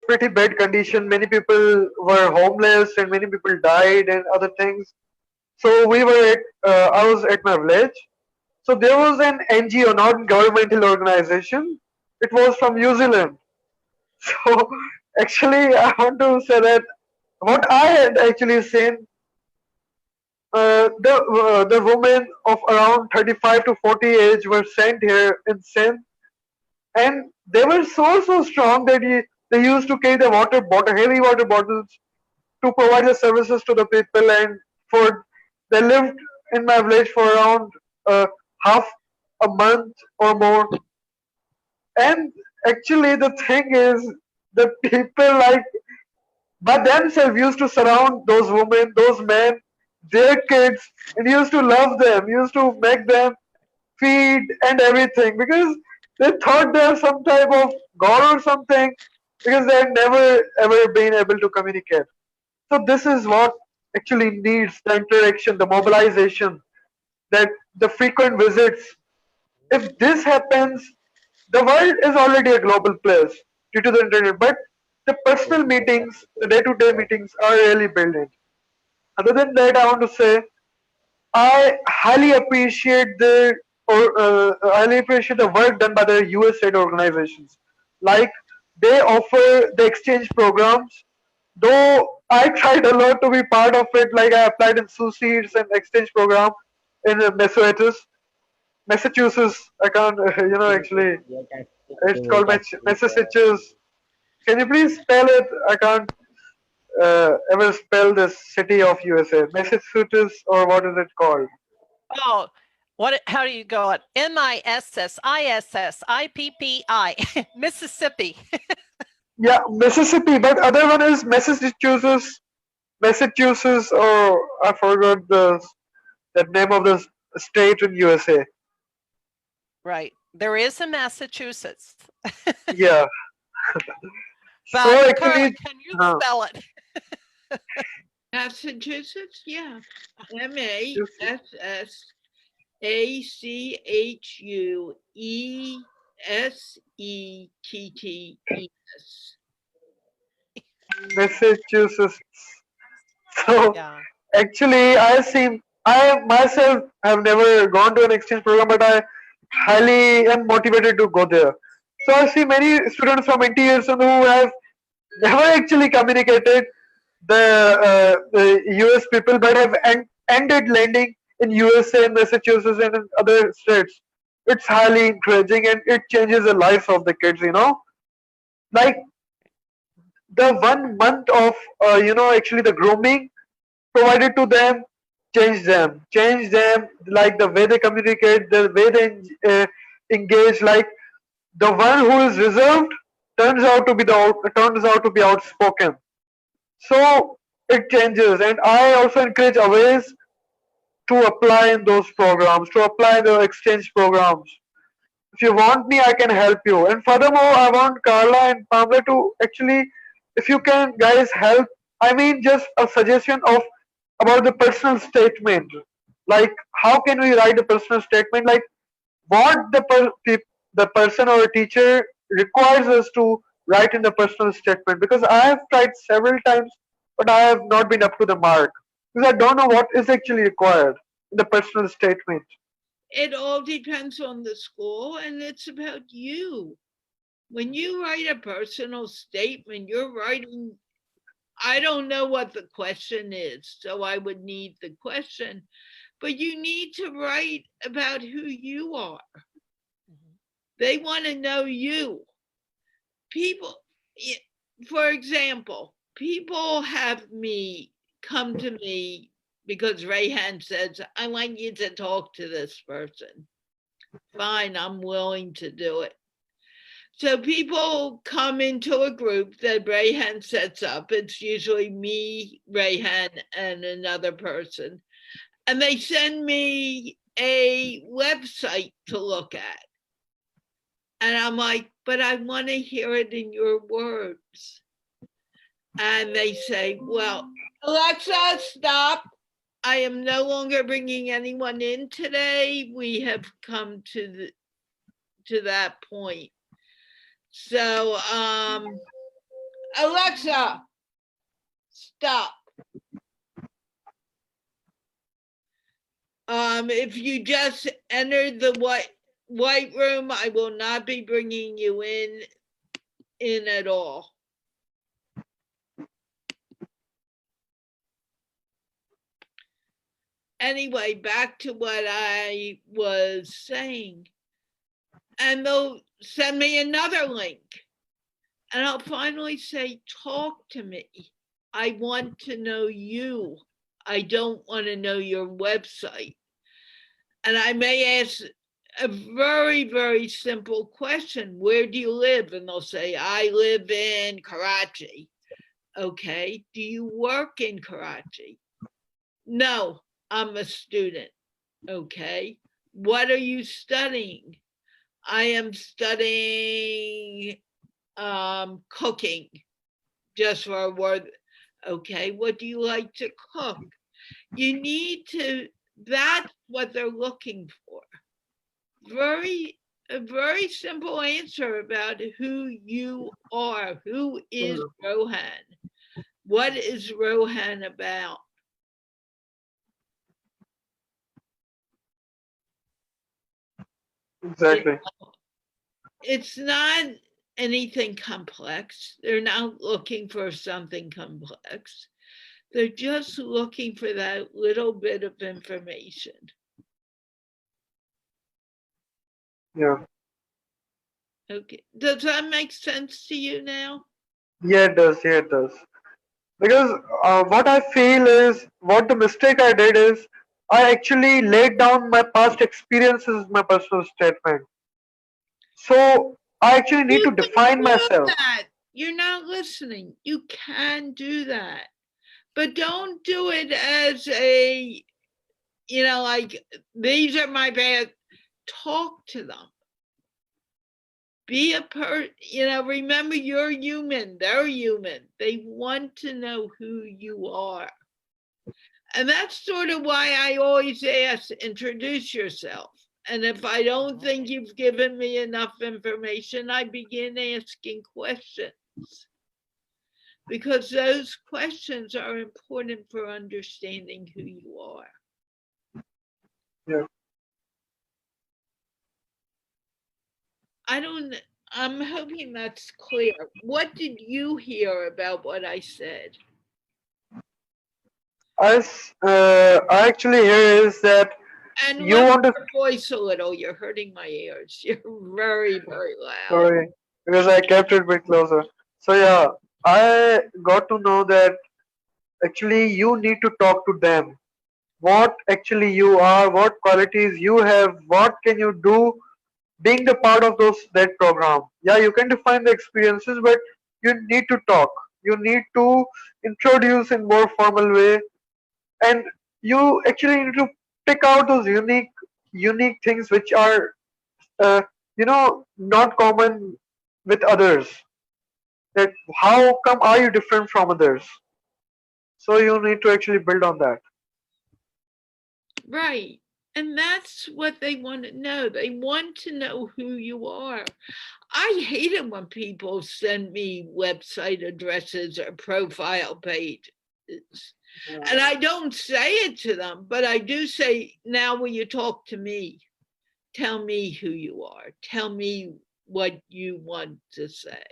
pretty bad condition. Many people were homeless and many people died and other things. So I was at my village. So there was an NGO, not governmental organization. It was from New Zealand. So actually, I want to say that what I had actually seen, the women of around 35 to 40 age were sent here in Sindh, and they were so strong that they used to carry the heavy water bottles to provide the services to the people, and for they lived in my village for around half a month or more. And actually, the thing is, the people like by themselves used to surround those women, those men, their kids, and used to love them, used to make them feed and everything because they thought they are some type of god or something because they had never ever been able to communicate. So this is what actually needs the interaction, the mobilization, that the frequent visits. If this happens, the world is already a global place due to the internet, but the personal meetings, the day-to-day meetings are really building. Other than that, I want to say I highly appreciate the work done by the US-aid organizations. Like they offer the exchange programs. Though I tried a lot to be part of it, like I applied in Succeeds and exchange program in Massachusetts. I can't, actually, Yeah, that's it's called actually. Massachusetts. Can you please spell it? I can't ever spell this city of USA. Massachusetts, or what is it called? Oh, what? How do you go it? MISSISSIPPI, Mississippi. Yeah, Mississippi, but other one is Massachusetts, or I forgot the name of the state in USA. Right. There is a Massachusetts. Yeah. So But Carla, actually, can you uh, spell it? Massachusetts, yeah. Massachusetts. Massachusetts. So Yeah. actually, I myself have never gone to an exchange program, but I highly am motivated to go there. So I see many students from NTS who have never actually communicated the US people, but have ended landing in USA and Massachusetts and in other states. It's highly encouraging and it changes the lives of the kids, like the 1 month of actually the grooming provided to them change them, like the way they communicate, the way they engage. Like the one who is reserved turns out to be outspoken. So it changes, and I also encourage others to apply in those programs, to apply in the exchange programs. If you want me, I can help you. And furthermore, I want Carla and Pamela to actually, if you can, guys, help. I mean, just a suggestion of about the personal statement. Like, how can we write a personal statement? Like, what the person or a teacher requires us to write in the personal statement. Because I have tried several times, but I have not been up to the mark because I don't know what is actually required in the personal statement. It all depends on the school, and it's about you. When you write a personal statement, you're writing. I don't know what the question is, so I would need the question, but you need to write about who you are. They want to know you. People, for example, people have me come to me because Rayhan says, I want you to talk to this person. Fine, I'm willing to do it. So people come into a group that Rayhan sets up. It's usually me, Rayhan, and another person. And they send me a website to look at. And I'm like, but I want to hear it in your words. And they say, well, Alexa, stop. I am no longer bringing anyone in today. We have come to that point. So Alexa, stop. If you just entered the white room, I will not be bringing you in at all. Anyway, back to what I was saying. And they'll send me another link. And I'll finally say, talk to me. I want to know you. I don't want to know your website. And I may ask a very, very simple question. Where do you live? And they'll say, I live in Karachi. Okay. Do you work in Karachi? No, I'm a student. Okay. What are you studying? I am studying cooking, just for a word. Okay, what do you like to cook? You need to, that's what they're looking for. A very simple answer about who you are. Who is Rohan? What is Rohan about? Exactly. It's not anything complex. They're not looking for something complex. They're just looking for that little bit of information. Yeah. Okay. Does that make sense to you now? Yeah, it does. Yeah, it does. Because what I feel is, what the mistake I did is, I actually laid down my past experiences, my personal statement. So I actually need to You can define do myself. that. You're not listening. You can do that. But don't do it as a, like, these are my bad. Talk to them. Be a remember you're human. They're human. They want to know who you are. And that's sort of why I always ask, introduce yourself. And if I don't think you've given me enough information, I begin asking questions. Because those questions are important for understanding who you are. Yeah. I'm hoping that's clear. What did you hear about what I said? I actually hear is that And you want to. your voice a little. You're hurting my ears. You're very, very loud. Sorry, because I kept it a bit closer. So yeah, I got to know that actually you need to talk to them. What actually you are, what qualities you have, what can you do being the part of that program. Yeah, you can define the experiences, but you need to talk. You need to introduce in more formal way, and you actually need to pick out those unique things which are uh, not common with others. That how come are you different from others? So you need to actually build on that. Right. And that's what they want to know. They want to know who you are. I hate it when people send me website addresses or profile pages. And I don't say it to them, but I do say, now will you talk to me? Tell me who you are. Tell me what you want to say.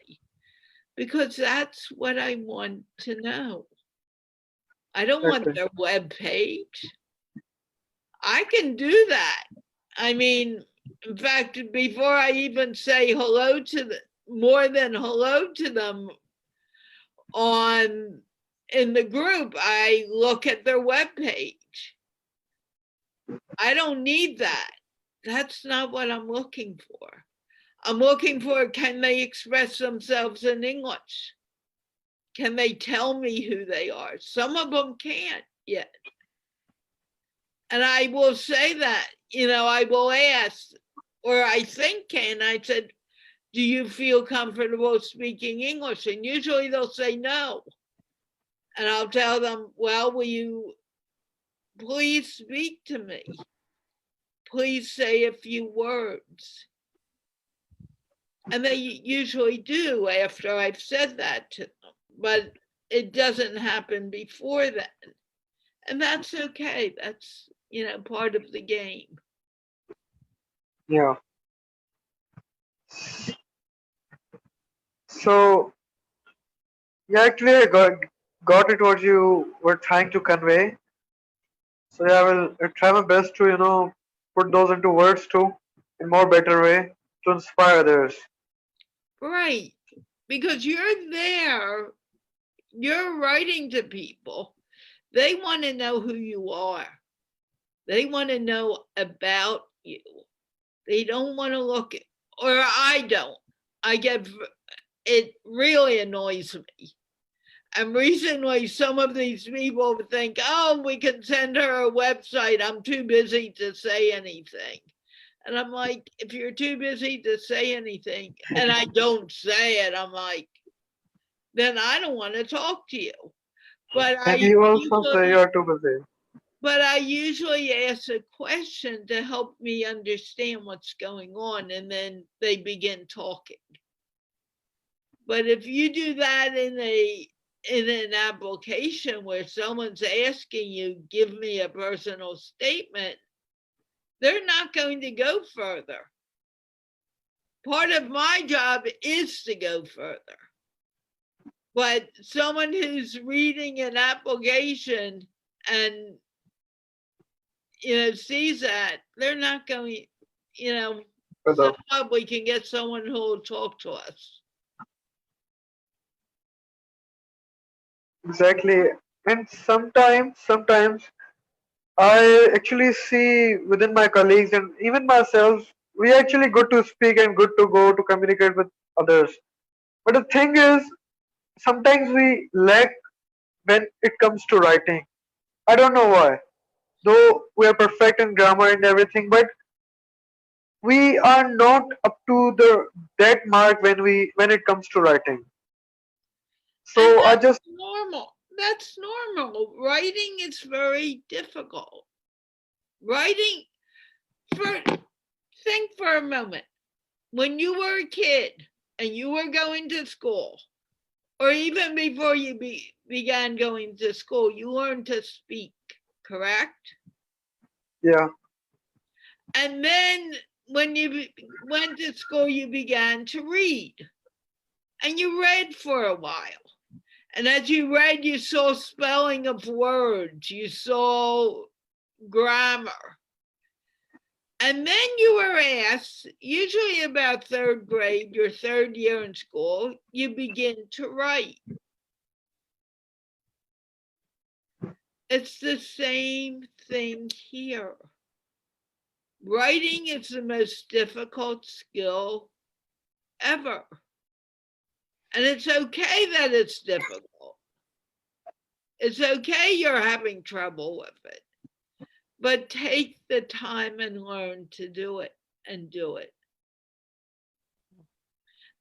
Because that's what I want to know. I don't want Okay. their web page. I can do that. I mean, in fact, before I even say hello to them, more than hello to them in the group, I look at their web page. I don't need that. That's not what I'm looking for. I'm looking for, can they express themselves in English? Can they tell me who they are? Some of them can't yet. And I will say that, I will ask, or I think can, I said, do you feel comfortable speaking English? And usually they'll say no. And I'll tell them, well, will you please speak to me? Please say a few words. And they usually do after I've said that to them, but it doesn't happen before then. And that's okay. That's, part of the game. Yeah. So yeah, actually, I got it what you were trying to convey. So yeah, I'll try my best to put those into words too in more better way to inspire others. Right. Because you're there, you're writing to people. They want to know who you are. They want to know about you. They don't want to look at, or I don't. It really annoys me. And recently, some of these people think, oh, we can send her a website. I'm too busy to say anything. And I'm like, if you're too busy to say anything, and I don't say it, I'm like, then I don't want to talk to you. But And I you also say usually you're too busy. but I usually ask a question to help me understand what's going on, and then they begin talking. But if you do that in an application where someone's asking you, give me a personal statement, they're not going to go further. Part of my job is to go further. But someone who's reading an application and sees that, they're not going, Brother. somehow we can get someone who will talk to us. Exactly. And sometimes I actually see within my colleagues and even myself, we are actually good to speak and good to go to communicate with others. But the thing is, sometimes we lack when it comes to writing. I don't know why. Though we are perfect in grammar and everything, but we are not up to the that mark when it comes to writing. And So I that's just normal. That's normal. Writing is very difficult. Writing, for think for a moment. When you were a kid and you were going to school, or even before you began going to school, you learned to speak, correct? yeah, And then when you went to school, you began to read. And you read for a while. And as you read, you saw spelling of words, you saw grammar. And then you were asked, usually about third grade, your third year in school, you begin to write. It's the same thing here. Writing is the most difficult skill ever. And it's okay that it's difficult. It's okay you're having trouble with it. But take the time and learn to do it and do it.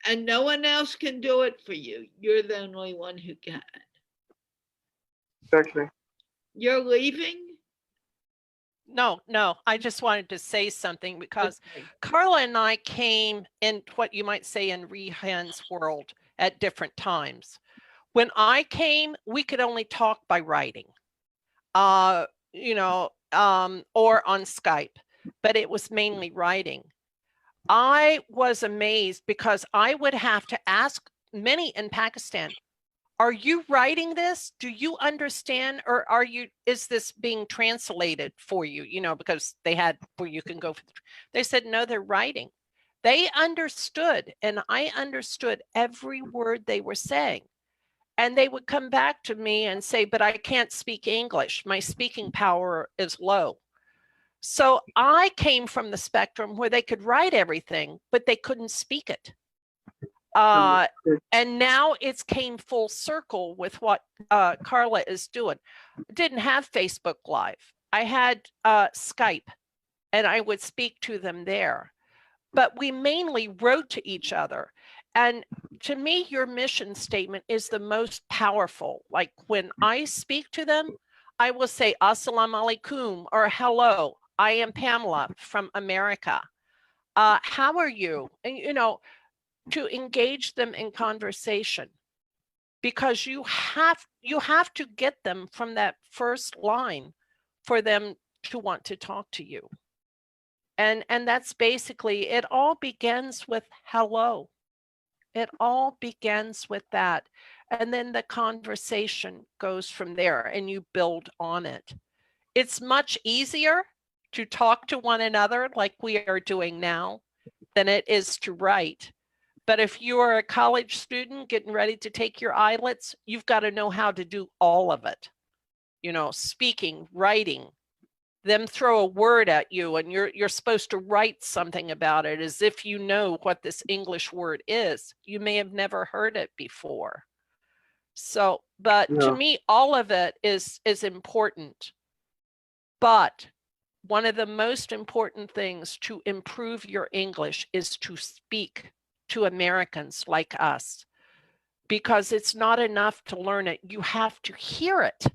And no one else can do it for you. You're the only one who can. exactly. You're leaving? No, I just wanted to say something because Okay. Carla and I came in what you might say in Rehan's world at different times. When I came, we could only talk by writing, or on Skype, but it was mainly writing. I was amazed because I would have to ask many in Pakistan, are you writing this? Do you understand? Or is this being translated for you? Because they had where you can go. They said, no, they're writing. They understood, and I understood every word they were saying. And they would come back to me and say, but I can't speak English. My speaking power is low. So I came from the spectrum where they could write everything, but they couldn't speak it. And now it's came full circle with what Carla is doing. Didn't have Facebook Live. I had Skype, and I would speak to them there. But we mainly wrote to each other. And to me, your mission statement is the most powerful. Like when I speak to them, I will say, Assalamu alaikum, or hello, I am Pamela from America. How are you? And, to engage them in conversation, because you have to get them from that first line for them to want to talk to you. And that's basically, it all begins with hello. It all begins with that. And then the conversation goes from there and you build on it. It's much easier to talk to one another like we are doing now than it is to write. But if you are a college student getting ready to take your IELTS, you've got to know how to do all of it. You know, speaking, writing, them throw a word at you and you're supposed to write something about it as if you know what this English word is. You may have never heard it before. So, but to me, all of it is important. But one of the most important things to improve your English is to speak to Americans like us, because it's not enough to learn it. You have to hear it.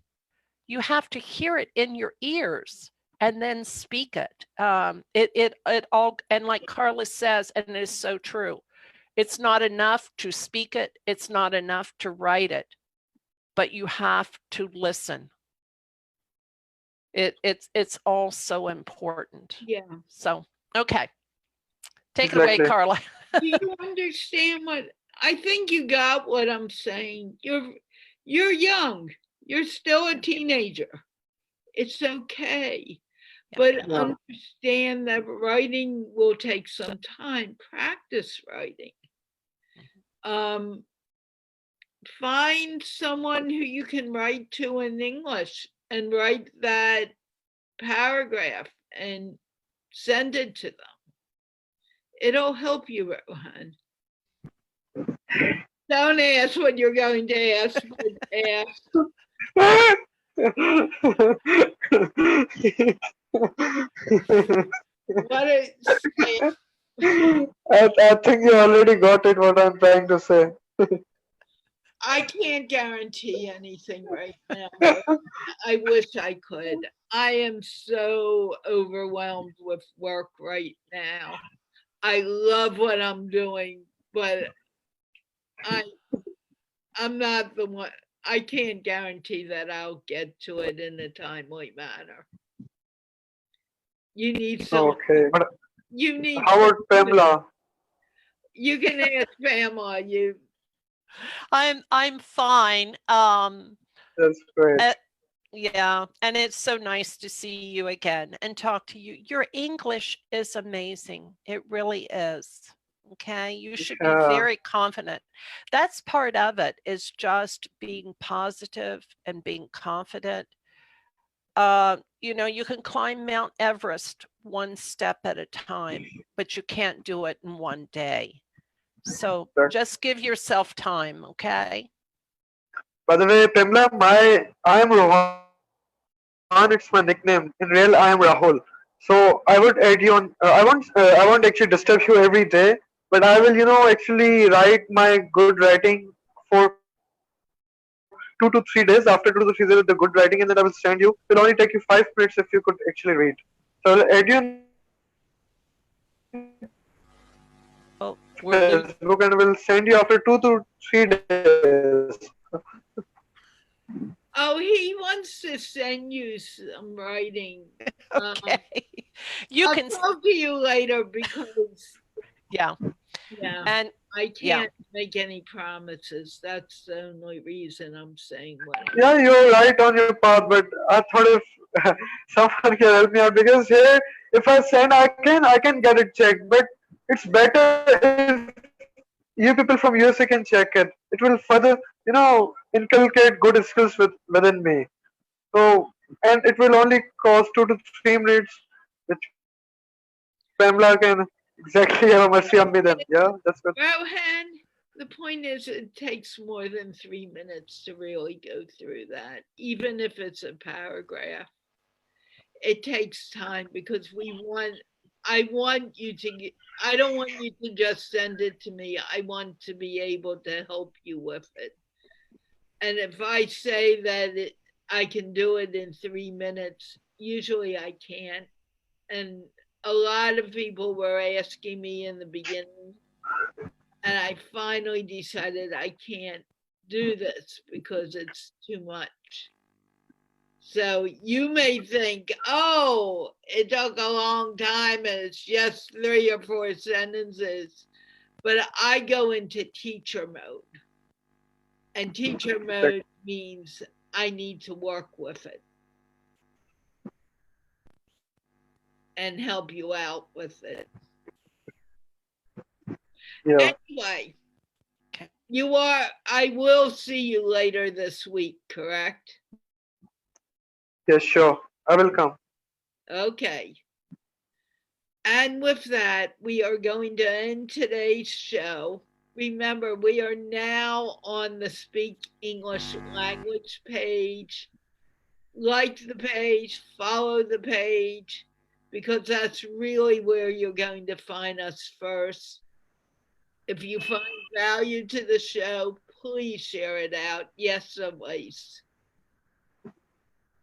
You have to hear it in your ears and then speak it. It all, and like Carla says, and it is so true, it's not enough to speak it. It's not enough to write it, but you have to listen. It's all so important. Yeah. So, okay. Take it away, Carla. Do you understand what I think? You got what I'm saying. You're young. You're still a teenager. It's okay. Yeah. But understand that writing will take some time. Practice writing. Find someone who you can write to in English and write that paragraph and send it to them. It'll help you, Rohan. Don't ask what you're going to ask, but ask. I think you already got it, what I'm trying to say. I can't guarantee anything right now. I wish I could. I am so overwhelmed with work right now. I love what I'm doing, but I'm not the one. I can't guarantee that I'll get to it in a timely manner. You need someone. Okay, but you need. How about Pamela? You can ask Pamela. I'm fine. That's great. Yeah, and it's so nice to see you again and talk to you. Your English is amazing. It really is. Okay, you should be very confident. That's part of it, is just being positive and being confident. You know, you can climb Mount Everest one step at a time, but you can't do it in one day. So just give yourself time, okay? By the way, Pamela, I am Rohan. It's my nickname. In real, I am Rahul. So I would add you on. I won't actually disturb you every day, but I will, actually write my good writing for 2 to 3 days. After 2 to 3 days with the good writing, and then I will send you. It will only take you 5 minutes if you could actually read. So I will add you on Facebook and will send you after 2 to 3 days. Oh, he wants to send you some writing. Okay. I'll talk to you later because. Yeah. And I can't make any promises. That's the only reason I'm saying what. Yeah, you're right on your path, but I thought if someone can help me out, because here, if I send, I can get it checked, but it's better if you people from USA can check it. It will further, inculcate good skills within me. So, and it will only cost 2 to 3 minutes, which Pamela can exactly have a mercy on me then. Yeah, that's good. Rohan, the point is, it takes more than 3 minutes to really go through that, even if it's a paragraph. It takes time because I want you to, I don't want you to just send it to me. I want to be able to help you with it. And if I say that I can do it in 3 minutes, usually I can't. And a lot of people were asking me in the beginning, And I finally decided I can't do this because it's too much. So you may think, oh, it took a long time and it's just 3 or 4 sentences. But I go into teacher mode. And teacher mode means I need to work with it and help you out with it. Yeah. Anyway, Okay. I will see you later this week, correct? Yes, sure. I will come. Okay. And with that, we are going to end today's show. Remember, we are now on the Speak English Language page. Like the page, follow the page, because that's really where you're going to find us first. If you find value to the show, please share it out. Yes, always.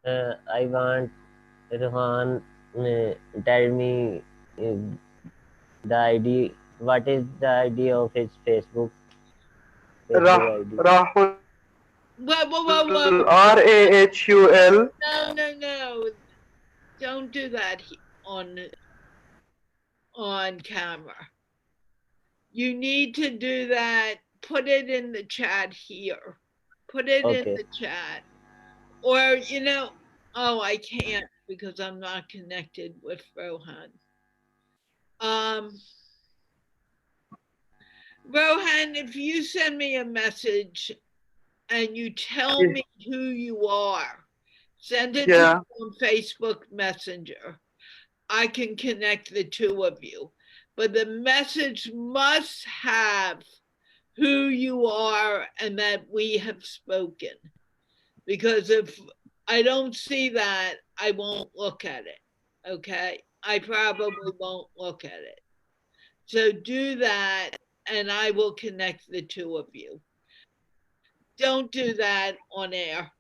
I want Rohan tell me the ID. What is the ID of his Facebook ID? Rahul, Whoa. Rahul. No. Don't do that on camera. You need to do that. Put it in the chat here. Put it in Okay. the chat. Or, oh, I can't because I'm not connected with Rohan. Rohan, if you send me a message and you tell me who you are, send it to me on Facebook Messenger. I can connect the two of you. But the message must have who you are and that we have spoken. Because if I don't see that, I won't look at it. Okay? I probably won't look at it. So do that and I will connect the two of you. Don't do that on air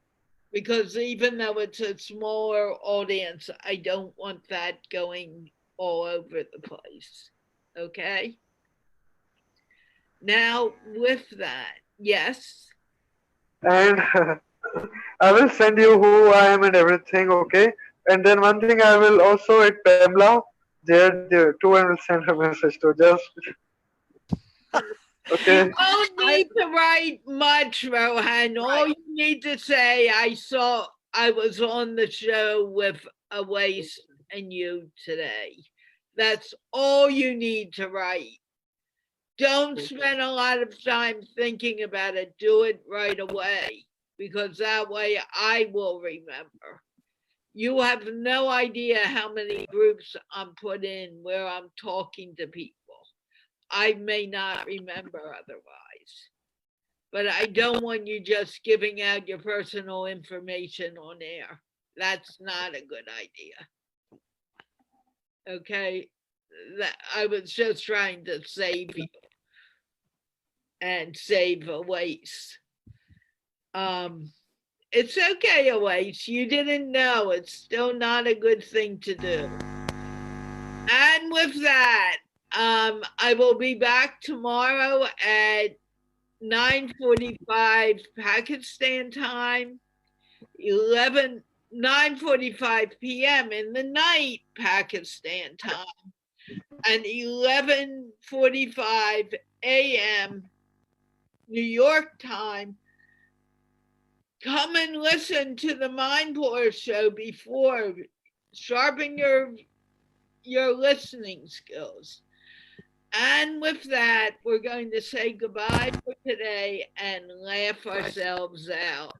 because even though it's a smaller audience, I don't want that going all over the place. Okay? Now, with that, yes. And I will send you who I am and everything, okay? And then one thing I will also at Pamela, there too, I will send a message to just, okay? You don't need to write much, Rohan. All you need to say, I was on the show with Awais and you today. That's all you need to write. Don't spend a lot of time thinking about it. Do it right away because that way I will remember. You have no idea how many groups I'm put in where I'm talking to people. I may not remember otherwise. But I don't want you just giving out your personal information on air. That's not a good idea. Okay? I was just trying to save you and save Awais. It's okay, Awais. You didn't know. It's still not a good thing to do. And with that, I will be back tomorrow at 9:45 Pakistan time, 9:45 p.m. in the night Pakistan time, and 11:45 a.m. New York time. Come and listen to the Mind Blur show before. Sharpen your listening skills. And with that, we're going to say goodbye for today and laugh ourselves out.